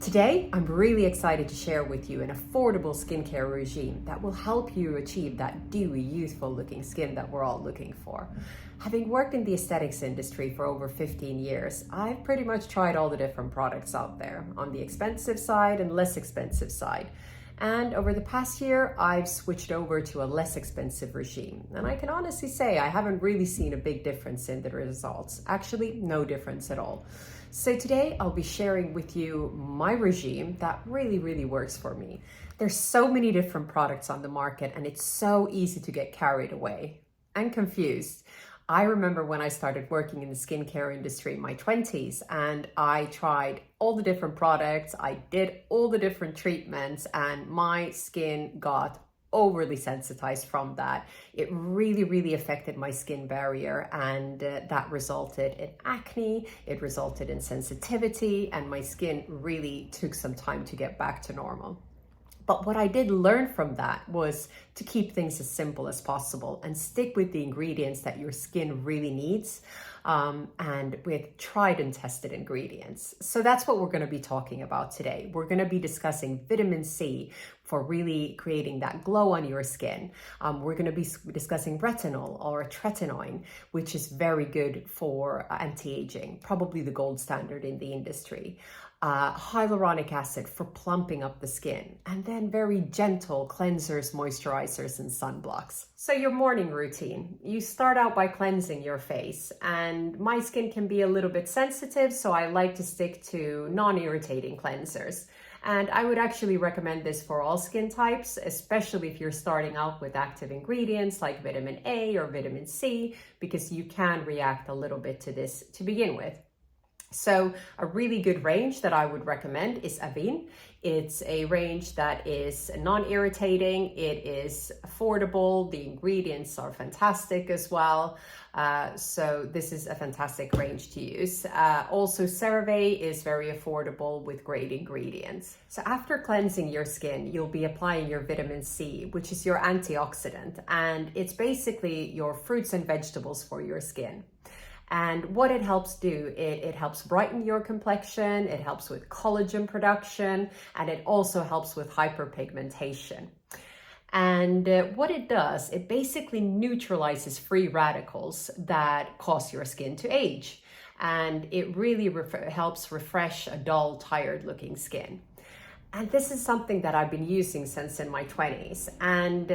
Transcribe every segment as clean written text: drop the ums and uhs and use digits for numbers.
Today, I'm really excited to share with you an affordable skincare regime that will help you achieve that dewy, youthful looking skin that we're all looking for. Having worked in the aesthetics industry for over 15 years, I've pretty much tried all the different products out there on the expensive side and less expensive side. And over the past year, I've switched over to a less expensive regime. And I can honestly say I haven't really seen a big difference in the results. Actually, no difference at all. So today I'll be sharing with you my regime that really works for me. There's so many different products on the market and it's so easy to get carried away and confused. I remember when I started working in the skincare industry in my 20s and I tried all the different products, I did all the different treatments, and my skin got overly sensitized from that. It really affected my skin barrier, and that resulted in acne, it resulted in sensitivity, and my skin really took some time to get back to normal. But what I did learn from that was to keep things as simple as possible and stick with the ingredients that your skin really needs, and with tried and tested ingredients. So that's what we're going to be talking about today. We're going to be discussing vitamin C for really creating that glow on your skin. We're going to be discussing retinol or tretinoin, which is very good for anti-aging, probably the gold standard in the industry. Hyaluronic acid for plumping up the skin, and then very gentle cleansers, moisturizers, and sunblocks. So your morning routine, you start out by cleansing your face, and my skin can be a little bit sensitive, so I like to stick to non-irritating cleansers. And I would actually recommend this for all skin types, especially if you're starting out with active ingredients like vitamin A or vitamin C, because you can react a little bit to this to begin with. So a really good range that I would recommend is Avene. It's a range that is non-irritating, it is affordable, the ingredients are fantastic as well. So this is a fantastic range to use. Also, Cerave is very affordable with great ingredients. So after cleansing your skin, you'll be applying your vitamin C, which is your antioxidant, and it's basically your fruits and vegetables for your skin. And what it helps do, it helps brighten your complexion, it helps with collagen production, and it also helps with hyperpigmentation. And what it does, it basically neutralizes free radicals that cause your skin to age. And it really helps refresh a dull, tired looking skin. And this is something that I've been using since in my 20s. And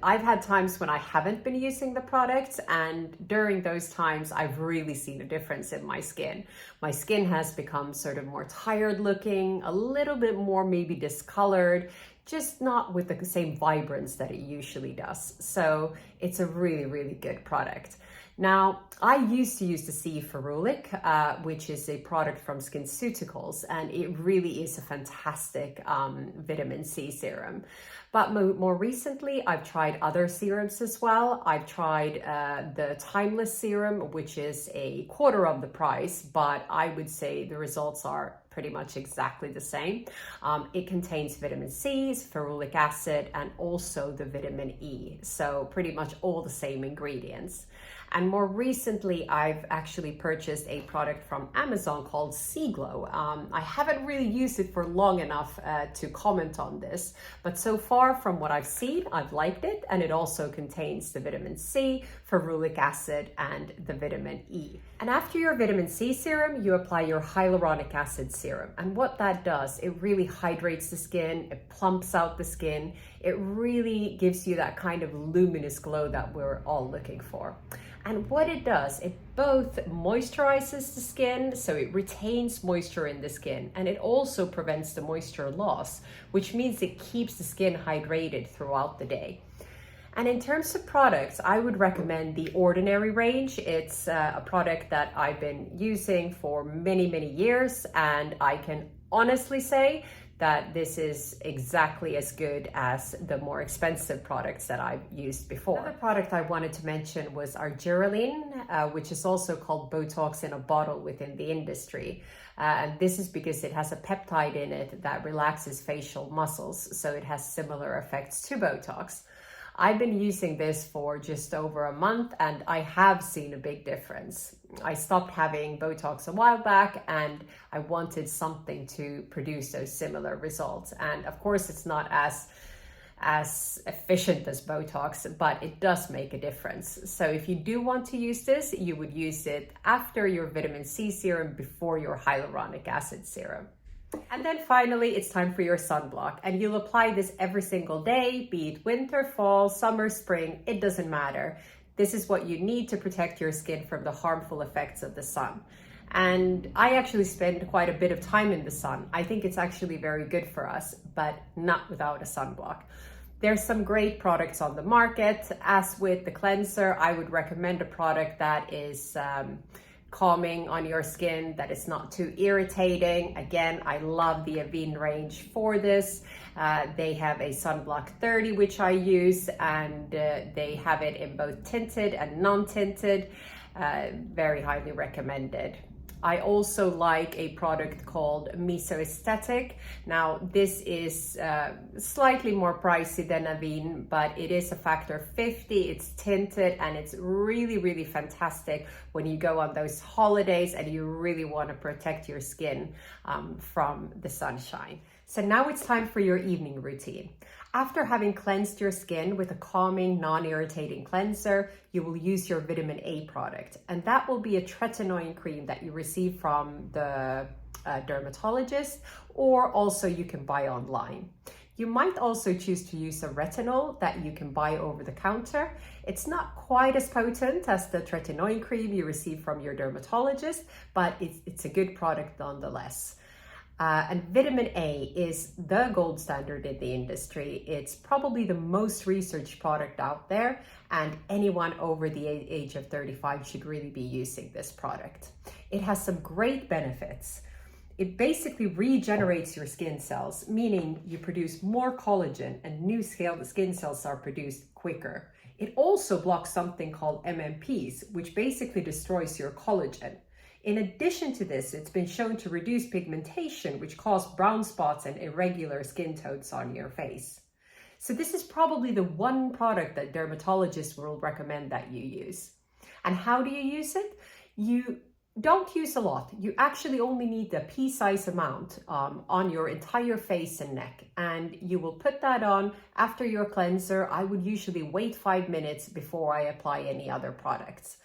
I've had times when I haven't been using the products. And during those times, I've really seen a difference in my skin. My skin has become sort of more tired looking, a little bit more maybe discolored, just not with the same vibrance that it usually does. So it's a really good product. Now, I used to use the C Ferulic, which is a product from SkinCeuticals, and it really is a fantastic vitamin C serum. But more recently, I've tried other serums as well. I've tried the Timeless serum, which is a quarter of the price, but I would say the results are pretty much exactly the same. It contains vitamin C, ferulic acid, and also the vitamin E. So pretty much all the same ingredients. And more recently, I've actually purchased a product from Amazon called C-Glow. I haven't really used it for long enough to comment on this, but so far from what I've seen, I've liked it. And it also contains the vitamin C, ferulic acid, and the vitamin E. And after your vitamin C serum, you apply your hyaluronic acid serum. And what that does, it really hydrates the skin, it plumps out the skin, it really gives you that kind of luminous glow that we're all looking for. And what it does, it both moisturizes the skin, so it retains moisture in the skin, and it also prevents the moisture loss, which means it keeps the skin hydrated throughout the day. And in terms of products, I would recommend the Ordinary range. It's a product that I've been using for many years, and I can honestly say that this is exactly as good as the more expensive products that I've used before. Another product I wanted to mention was Argireline, which is also called Botox in a bottle within the industry. And this is because it has a peptide in it that relaxes facial muscles, so it has similar effects to Botox. I've been using this for just over a month and I have seen a big difference. I stopped having Botox a while back and I wanted something to produce those similar results. And of course, it's not as efficient as Botox, but it does make a difference. So if you do want to use this, you would use it after your vitamin C serum, before your hyaluronic acid serum. And then finally, it's time for your sunblock, and you'll apply this every single day, be it winter, fall, summer, spring, it doesn't matter. This is what you need to protect your skin from the harmful effects of the sun. And I actually spend quite a bit of time in the sun. I think it's actually very good for us, but not without a sunblock. There's some great products on the market. As with the cleanser, I would recommend a product that is calming on your skin, that is not too irritating. Again, I love the Avene range for this. They have a sunblock 30, which I use, and they have it in both tinted and non-tinted. Very highly recommended. I also like a product called Mesoaesthetic. Now, this is slightly more pricey than Avene, but it is a factor 50. It's tinted and it's really, really fantastic when you go on those holidays and you really want to protect your skin from the sunshine. So now it's time for your evening routine. After having cleansed your skin with a calming, non-irritating cleanser, you will use your vitamin A product. And that will be a tretinoin cream that you receive from the dermatologist, or also you can buy online. You might also choose to use a retinol that you can buy over the counter. It's not quite as potent as the tretinoin cream you receive from your dermatologist, but it's a good product nonetheless. And vitamin A is the gold standard in the industry. It's probably the most researched product out there, and anyone over the age of 35 should really be using this product. It has some great benefits. It basically regenerates your skin cells, meaning you produce more collagen and new skin cells are produced quicker. It also blocks something called MMPs, which basically destroys your collagen. In addition to this, it's been shown to reduce pigmentation, which cause brown spots and irregular skin tones on your face. So this is probably the one product that dermatologists will recommend that you use. And how do you use it? You don't use a lot. You actually only need a pea-sized amount on your entire face and neck. And you will put that on after your cleanser. I would usually wait 5 minutes before I apply any other products.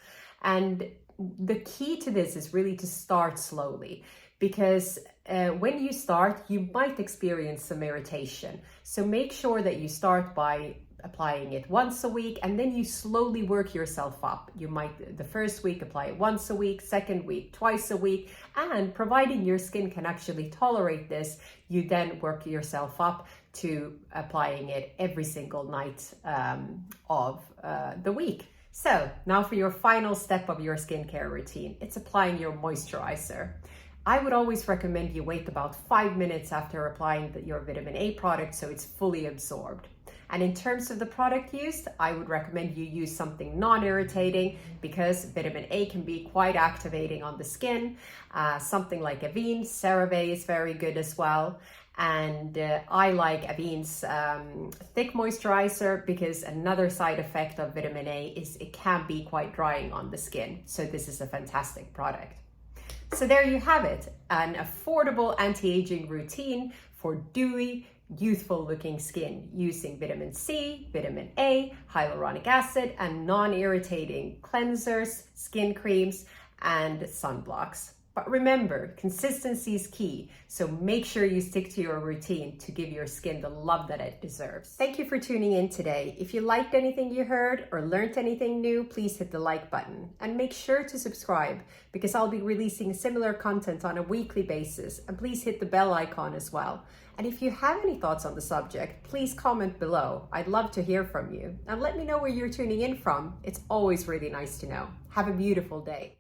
And the key to this is really to start slowly, because when you start, you might experience some irritation. So make sure that you start by applying it once a week, and then you slowly work yourself up. You might, the first week, apply it once a week, second week, twice a week, and providing your skin can actually tolerate this, you then work yourself up to applying it every single night of the week. So now for your final step of your skincare routine, it's applying your moisturizer. I would always recommend you wait about 5 minutes after applying your vitamin A product so it's fully absorbed. And in terms of the product used, I would recommend you use something non-irritating, because vitamin A can be quite activating on the skin. Something like Avene, Cerave is very good as well. And I like Avene's thick moisturizer, because another side effect of vitamin A is it can be quite drying on the skin. So this is a fantastic product. So there you have it, an affordable anti-aging routine for dewy, youthful looking skin using vitamin C, vitamin A, hyaluronic acid, and non-irritating cleansers, skin creams, and sunblocks. But remember, consistency is key, so make sure you stick to your routine to give your skin the love that it deserves. Thank you for tuning in today. If you liked anything you heard or learned anything new, please hit the like button and make sure to subscribe, because I'll be releasing similar content on a weekly basis, and please hit the bell icon as well. And if you have any thoughts on the subject, please comment below. I'd love to hear from you, and let me know where you're tuning in from. It's always really nice to know. Have a beautiful day.